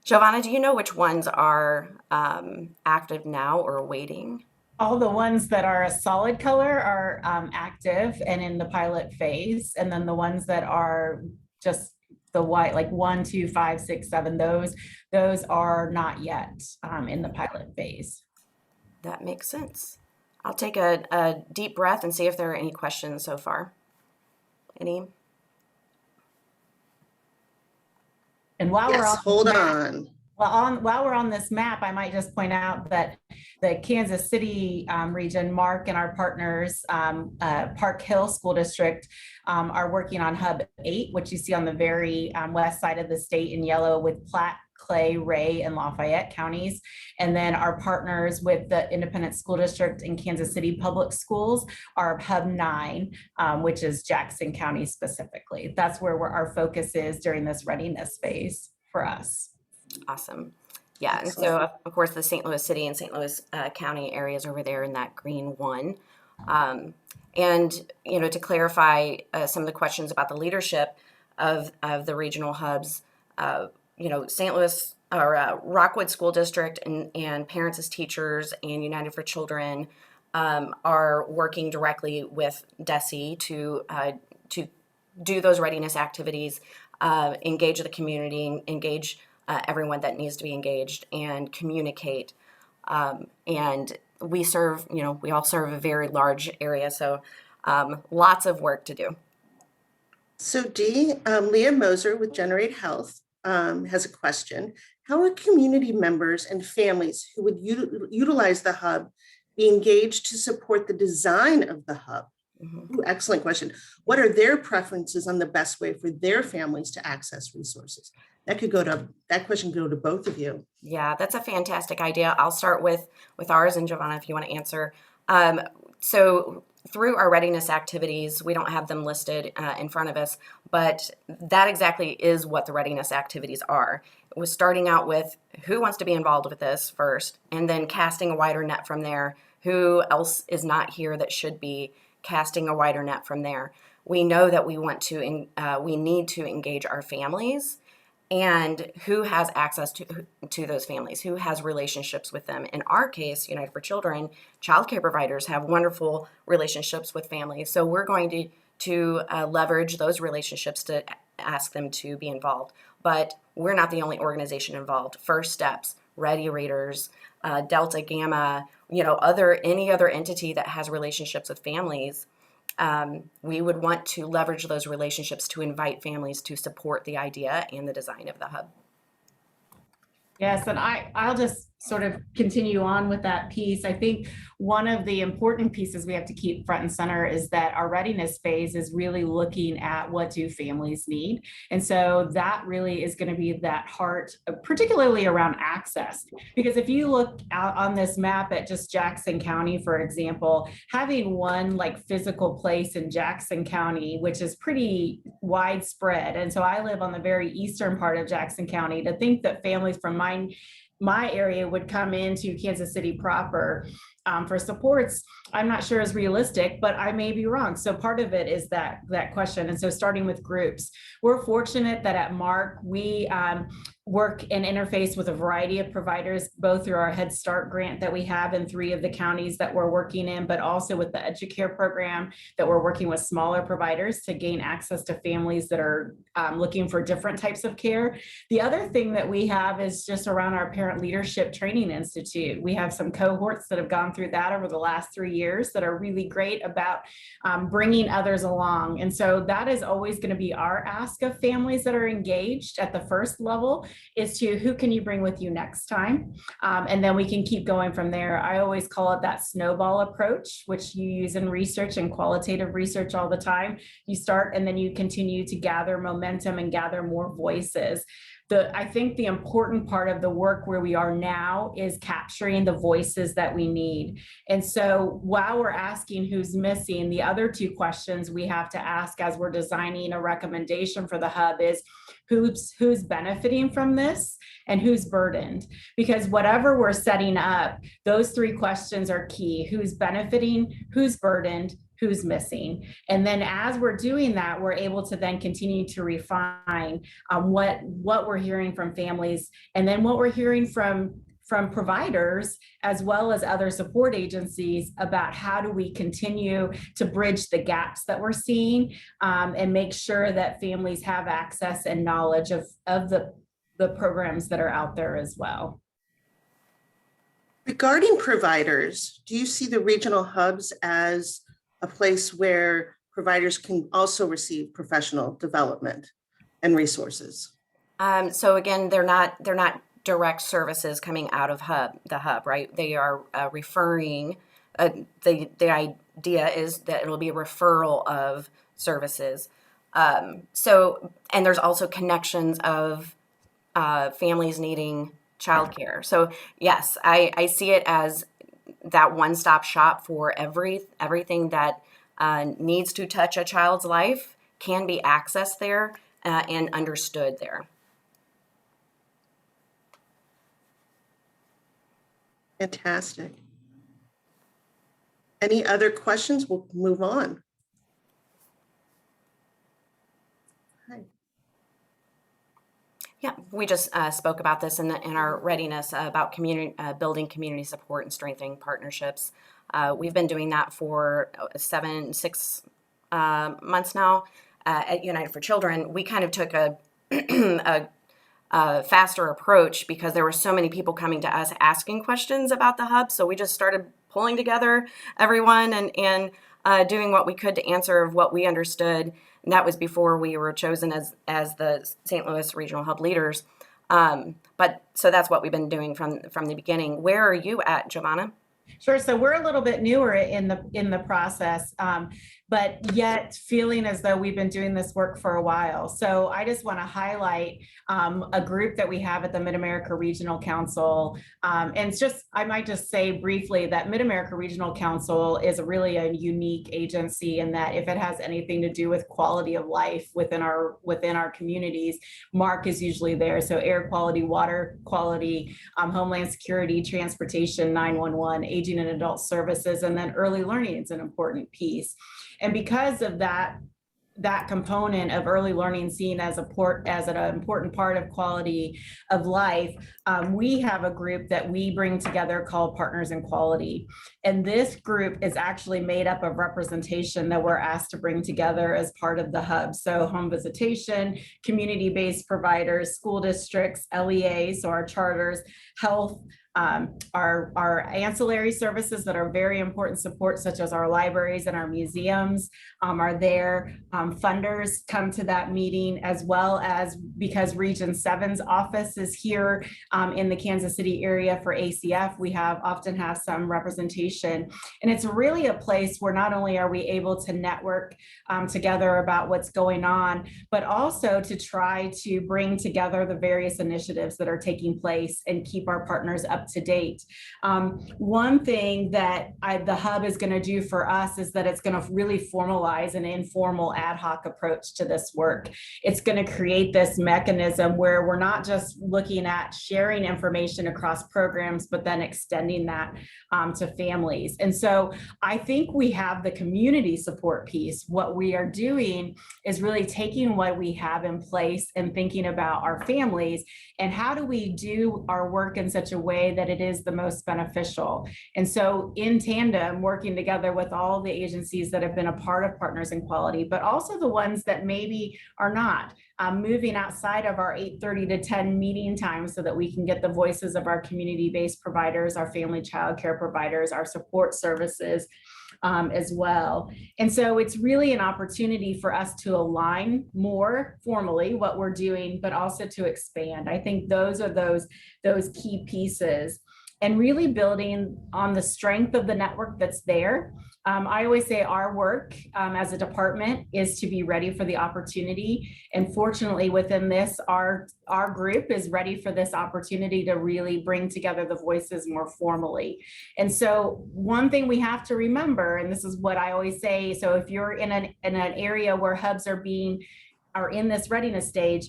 Jovanna, do you know which ones are active now or waiting? All the ones that are a solid color are active and in the pilot phase. And then the ones that are just the white, like 1, 2, 5, 6, 7, those are not yet in the pilot phase. That makes sense. I'll take a deep breath and see if there are any questions so far. Any? And while we're on, Hold on. While we're on this map, I might just point out that the Kansas City region, Mark and our partners, Park Hill School District, are working on Hub 8, which you see on the very west side of the state in yellow with Platte, Clay, Ray, and Lafayette counties. And then our partners with the Independent School District in Kansas City Public Schools are Hub 9, which is Jackson County specifically. That's where our focus is during this readiness phase for us. Awesome. Yeah, and so of course the St. Louis City and St. Louis County areas over there in that green one. And to clarify some of the questions about the leadership of the regional hubs, St. Louis or Rockwood School District and Parents as Teachers and United for Children are working directly with DESE to do those readiness activities, engage the community, engage everyone that needs to be engaged, and communicate. And we all serve a very large area, so lots of work to do. So Dee, Leah Moser with Generate Health has a question. How would community members and families who would utilize the hub be engaged to support the design of the hub? Ooh, excellent question. What are their preferences on the best way for their families to access resources? That question could go to both of you. Yeah, that's a fantastic idea. I'll start with ours, and Jovanna, if you want to answer. So through our readiness activities, we don't have them listed in front of us, but that exactly is what the readiness activities are. It was starting out with who wants to be involved with this first, and then casting a wider net from there. Who else is not here that should be? Casting a wider net from there. We know that we need to engage our families, and who has access to those families, who has relationships with them. In our case, United for Children, childcare providers have wonderful relationships with families. So we're going to leverage those relationships to ask them to be involved. But we're not the only organization involved. First Steps, Ready Readers, Delta Gamma, any other entity that has relationships with families, we would want to leverage those relationships to invite families to support the idea and the design of the hub. Yes, and I'll just sort of continue on with that piece. I think one of the important pieces we have to keep front and center is that our readiness phase is really looking at what do families need. And so that really is going to be that heart, particularly around access. Because if you look out on this map at just Jackson County, for example, having one like physical place in Jackson County, which is pretty widespread. And so I live on the very eastern part of Jackson County. To think that families from my area would come into Kansas City proper for supports I'm not sure is realistic, but I may be wrong. So part of it is that question. And so starting with groups, we're fortunate that at Mark, we work and interface with a variety of providers, both through our Head Start grant that we have in 3 of the counties that we're working in, but also with the EduCare program that we're working with smaller providers to gain access to families that are looking for different types of care. The other thing that we have is just around our Parent Leadership Training Institute. We have some cohorts that have gone through that over the last 3 years that are really great about bringing others along. And so that is always going to be our ask of families that are engaged at the first level, is to who can you bring with you next time? And then we can keep going from there. I always call it that snowball approach, which you use in research and qualitative research all the time. You start and then you continue to gather momentum and gather more voices. I think the important part of the work where we are now is capturing the voices that we need. And so while we're asking who's missing, the other 2 questions we have to ask as we're designing a recommendation for the hub is who's benefiting from this and who's burdened. Because whatever we're setting up, those 3 questions are key. Who's benefiting, who's burdened, who's missing. And then as we're doing that, we're able to then continue to refine what we're hearing from families, and then what we're hearing from providers as well as other support agencies about how do we continue to bridge the gaps that we're seeing, and make sure that families have access and knowledge of the programs that are out there as well. Regarding providers, do you see the regional hubs as a place where providers can also receive professional development and resources? So again, they're not direct services coming out of the hub, right? They are referring. The idea is that it'll be a referral of services. So, and there's also connections of families needing childcare. So yes, I see it as that one-stop shop for everything that needs to touch a child's life can be accessed there and understood there. Fantastic. Any other questions? We'll move on. Hi. Yeah, we just spoke about this in our readiness about building community support and strengthening partnerships. We've been doing that for 6 months now at United for Children. We kind of took a faster approach because there were so many people coming to us asking questions about the hub. So we just started pulling together everyone and doing what we could to answer of what we understood. And that was before we were chosen as the St. Louis Regional Hub leaders. But so that's what we've been doing from the beginning. Where are you at, Jovanna? Sure. So we're a little bit newer in the process, but yet feeling as though we've been doing this work for a while. So I just want to highlight a group that we have at the Mid-America Regional Council. And it's just, I might just say briefly that Mid-America Regional Council is really a unique agency in that if it has anything to do with quality of life within our communities, Mark is usually there. So air quality, water quality, Homeland Security, transportation, 911, aging and adult services, and then early learning is an important piece. And because of that component of early learning seen as an important part of quality of life, we have a group that we bring together called Partners in Quality. And this group is actually made up of representation that we're asked to bring together as part of the hub. So home visitation, community-based providers, school districts, LEAs, so our charters, health, our ancillary services that are very important support, such as our libraries and our museums, are there. Funders come to that meeting, as well as because Region 7's office is here in the Kansas City area for ACF, we often have some representation. And it's really a place where not only are we able to network together about what's going on, but also to try to bring together the various initiatives that are taking place and keep our partners up up to date. One thing that the hub is going to do for us is that it's going to really formalize an informal ad hoc approach to this work. It's going to create this mechanism where we're not just looking at sharing information across programs, but then extending that to families. And so I think we have the community support piece. What we are doing is really taking what we have in place and thinking about our families and how do we do our work in such a way that it is the most beneficial. And so in tandem, working together with all the agencies that have been a part of Partners in Quality, but also the ones that maybe are not, moving outside of our 8:30 to 10 meeting time so that we can get the voices of our community-based providers, our family child care providers, our support services as well. And so it's really an opportunity for us to align more formally what we're doing, but also to expand. I think those are those key pieces. And really building on the strength of the network that's there. I always say our work as a department is to be ready for the opportunity. And fortunately within this, our group is ready for this opportunity to really bring together the voices more formally. And so one thing we have to remember, and this is what I always say, so if you're in an area where hubs are in this readiness stage,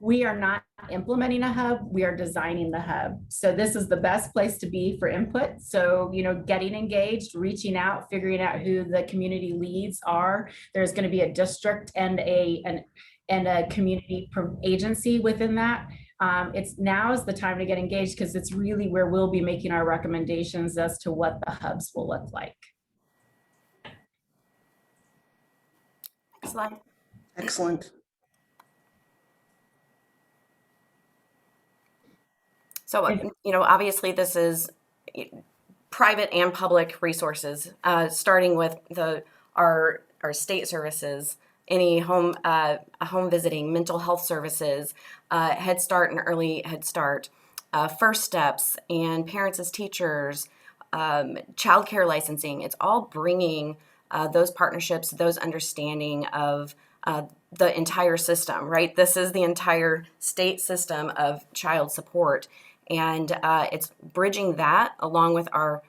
we are not implementing a hub, we are designing the hub. So this is the best place to be for input. So, getting engaged, reaching out, figuring out who the community leads are. There's going to be a district and a community agency within that. Now is the time to get engaged because it's really where we'll be making our recommendations as to what the hubs will look like. Next slide. Excellent. So, obviously this is private and public resources, starting with our state services, any home visiting, mental health services, Head Start and early Head Start, First Steps, and parents as teachers, childcare licensing. It's all bringing those partnerships, those understanding of the entire system, right? This is the entire state system of child support. And it's bridging that along with our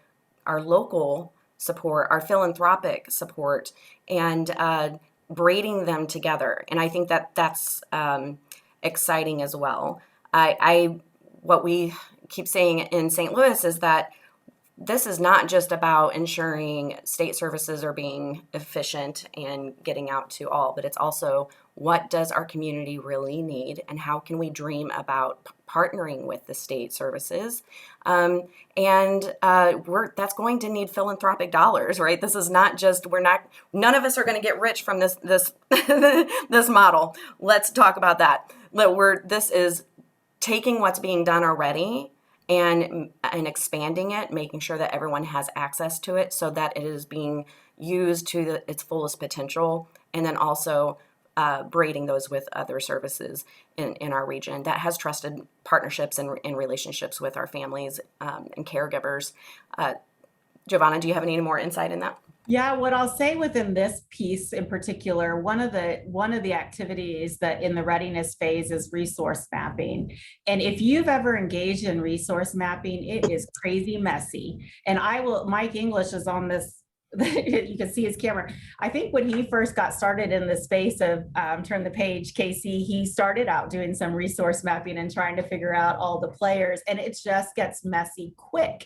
local support, our philanthropic support, and braiding them together. And I think that's exciting as well. What we keep saying in St. Louis is that this is not just about ensuring state services are being efficient and getting out to all, but it's also what does our community really need and how can we dream about partnering with the state services. That's going to need philanthropic dollars, right? This is not just, none of us are going to get rich from this this model. Let's talk about that. This is taking what's being done already and expanding it, making sure that everyone has access to it so that it is being used to its fullest potential, and then also braiding those with other services in our region that has trusted partnerships and relationships with our families and caregivers. Jovanna, do you have any more insight in that? Yeah, what I'll say within this piece in particular, one of the activities that in the readiness phase is resource mapping. And if you've ever engaged in resource mapping, it is crazy messy. And Mike English is on this. You can see his camera. I think when he first got started in the space of turn the page, Casey, he started out doing some resource mapping and trying to figure out all the players, and it just gets messy quick.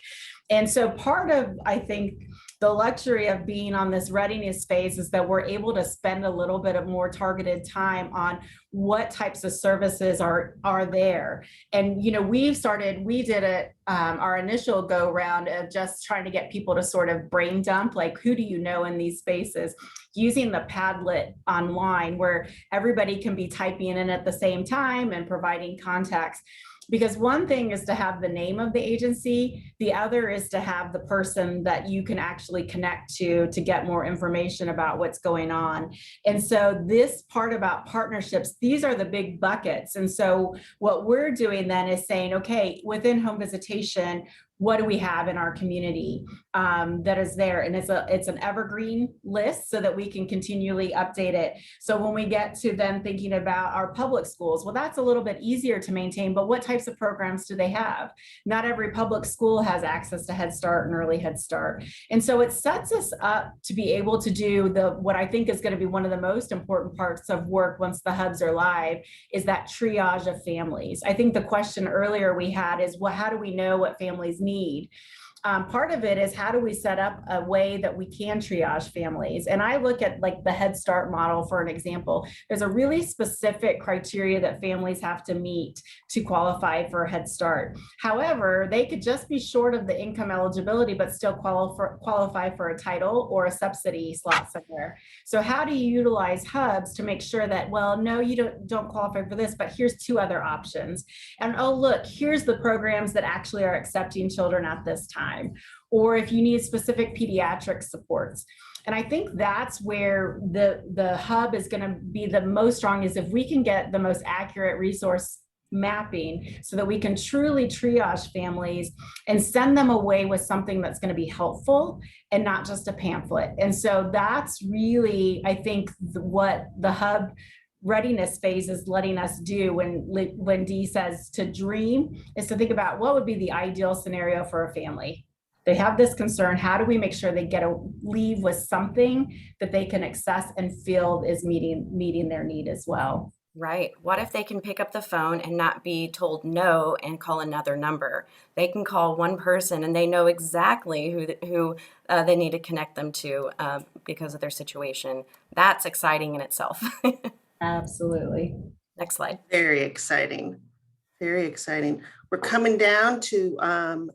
And so part of, I think, the luxury of being on this readiness phase is that we're able to spend a little bit of more targeted time on what types of services are there. And, we did our initial go round of just trying to get people to sort of brain dump, like, who do you know in these spaces, using the Padlet online where everybody can be typing in at the same time and providing contacts. Because one thing is to have the name of the agency, the other is to have the person that you can actually connect to get more information about what's going on. And so this part about partnerships, these are the big buckets. And so what we're doing then is saying, okay, within home visitation, what do we have in our community that is there? And it's an evergreen list so that we can continually update it. So when we get to then thinking about our public schools, well, that's a little bit easier to maintain, but what types of programs do they have? Not every public school has access to Head Start and Early Head Start. And so it sets us up to be able to do what I think is going to be one of the most important parts of work once the hubs are live, is that triage of families. I think the question earlier we had is, well, how do we know what families need? Part of it is, how do we set up a way that we can triage families? And I look at like the Head Start model for an example. There's a really specific criteria that families have to meet to qualify for Head Start. However, they could just be short of the income eligibility, but still qualify for a title or a subsidy slot somewhere. So how do you utilize hubs to make sure that, well, no, you don't qualify for this, but here's 2 other options. And oh, look, here's the programs that actually are accepting children at this time. Or if you need specific pediatric supports. And I think that's where the hub is going to be the most strong, is if we can get the most accurate resource mapping so that we can truly triage families and send them away with something that's going to be helpful and not just a pamphlet. And so that's really, I think, what the hub readiness phase is letting us do when Dee says to dream, is to think about what would be the ideal scenario for a family. They have this concern. How do we make sure they leave with something that they can access and feel is meeting their need as well? Right. What if they can pick up the phone and not be told no and call another number? They can call one person and they know exactly who they need to connect them to because of their situation. That's exciting in itself. Absolutely. Next slide. Very exciting. Very exciting. We're coming down to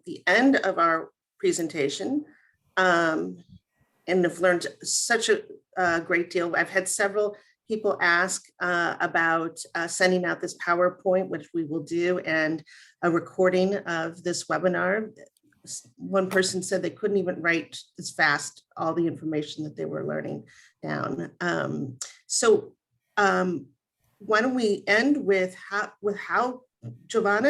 the end of our presentation, and I've learned such a great deal. I've had several people ask about sending out this PowerPoint, which we will do, and a recording of this webinar. One person said they couldn't even write as fast all the information that they were learning down. Why don't we end with how Jovanna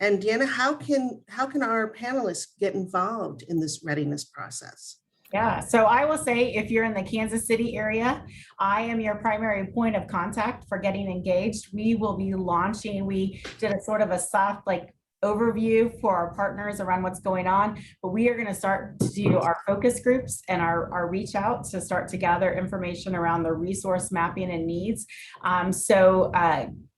and Deanna, how can our panelists get involved in this readiness process? Yeah, so I will say, if you're in the Kansas City area, I am your primary point of contact for getting engaged. We will be launching, we did a sort of a soft overview for our partners around what's going on, but we are going to start to do our focus groups and our reach out to start to gather information around the resource mapping and needs.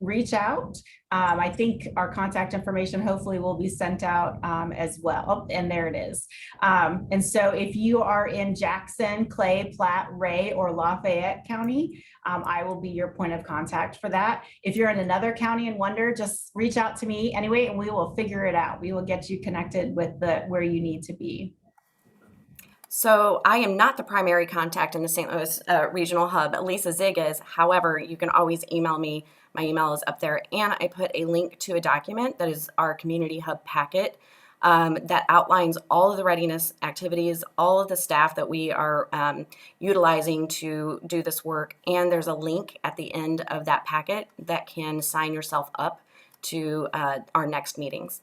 Reach out. I think our contact information hopefully will be sent out as well. And there it is. And so if you are in Jackson, Clay, Platte, Ray, or Lafayette County, I will be your point of contact for that. If you're in another county and wonder, just reach out to me anyway, and we will figure it out. We will get you connected with where you need to be. So I am not the primary contact in the St. Louis Regional Hub. Lisa Zig is. However, you can always email me. My email is up there. And I put a link to a document that is our Community Hub packet that outlines all of the readiness activities, all of the staff that we are utilizing to do this work. And there's a link at the end of that packet that can sign yourself up to our next meetings.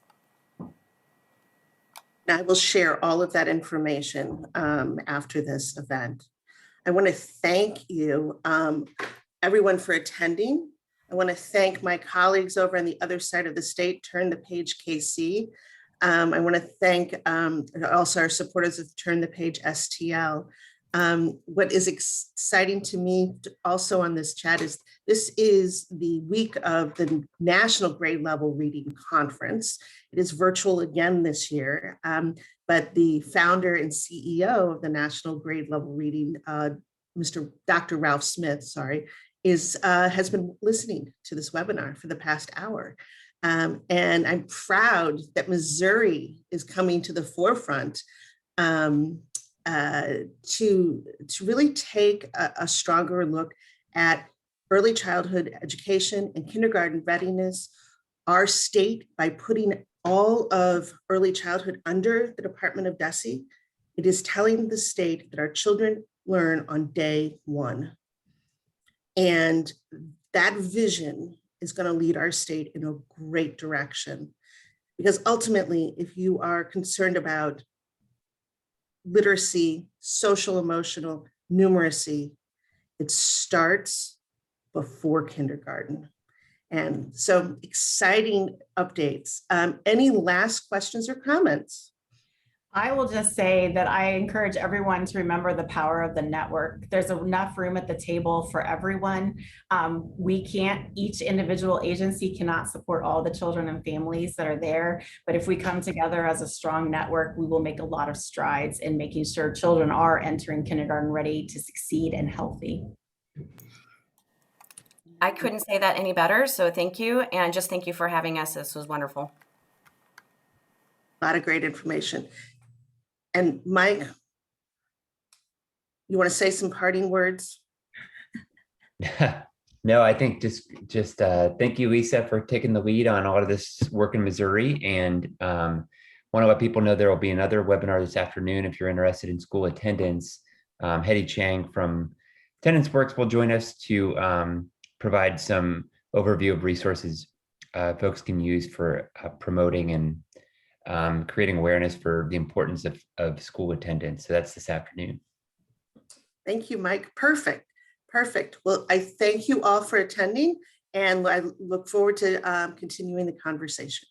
I will share all of that information after this event. I want to thank you, everyone, for attending. I want to thank my colleagues over on the other side of the state, Turn the Page KC. I want to thank also our supporters of Turn the Page STL. What is exciting to me also on this chat is this is the week of the National Grade Level Reading Conference. It is virtual again this year, but the founder and CEO of the National Grade Level Reading, Dr. Ralph Smith, has been listening to this webinar for the past hour. And I'm proud that Missouri is coming to the forefront to really take a stronger look at early childhood education and kindergarten readiness. Our state, by putting all of early childhood under the Department of DESE, it is telling the state that our children learn on day one. And that vision is going to lead our state in a great direction. Because ultimately, if you are concerned about literacy, social, emotional, numeracy, it starts before kindergarten. And so exciting updates. Any last questions or comments? I will just say that I encourage everyone to remember the power of the network. There's enough room at the table for everyone. Each individual agency cannot support all the children and families that are there. But if we come together as a strong network, we will make a lot of strides in making sure children are entering kindergarten ready to succeed and healthy. I couldn't say that any better. So thank you. And just thank you for having us. This was wonderful. A lot of great information. And Mike, you want to say some parting words? No, I think just thank you, Lisa, for taking the lead on all of this work in Missouri. And want to let people know there will be another webinar this afternoon. If you're interested in school attendance, Hetty Chang from Attendance Works will join us to provide some overview of resources folks can use for promoting and creating awareness for the importance of school attendance. So that's this afternoon. Thank you, Mike. Perfect. Perfect. Well, I thank you all for attending, and I look forward to continuing the conversation.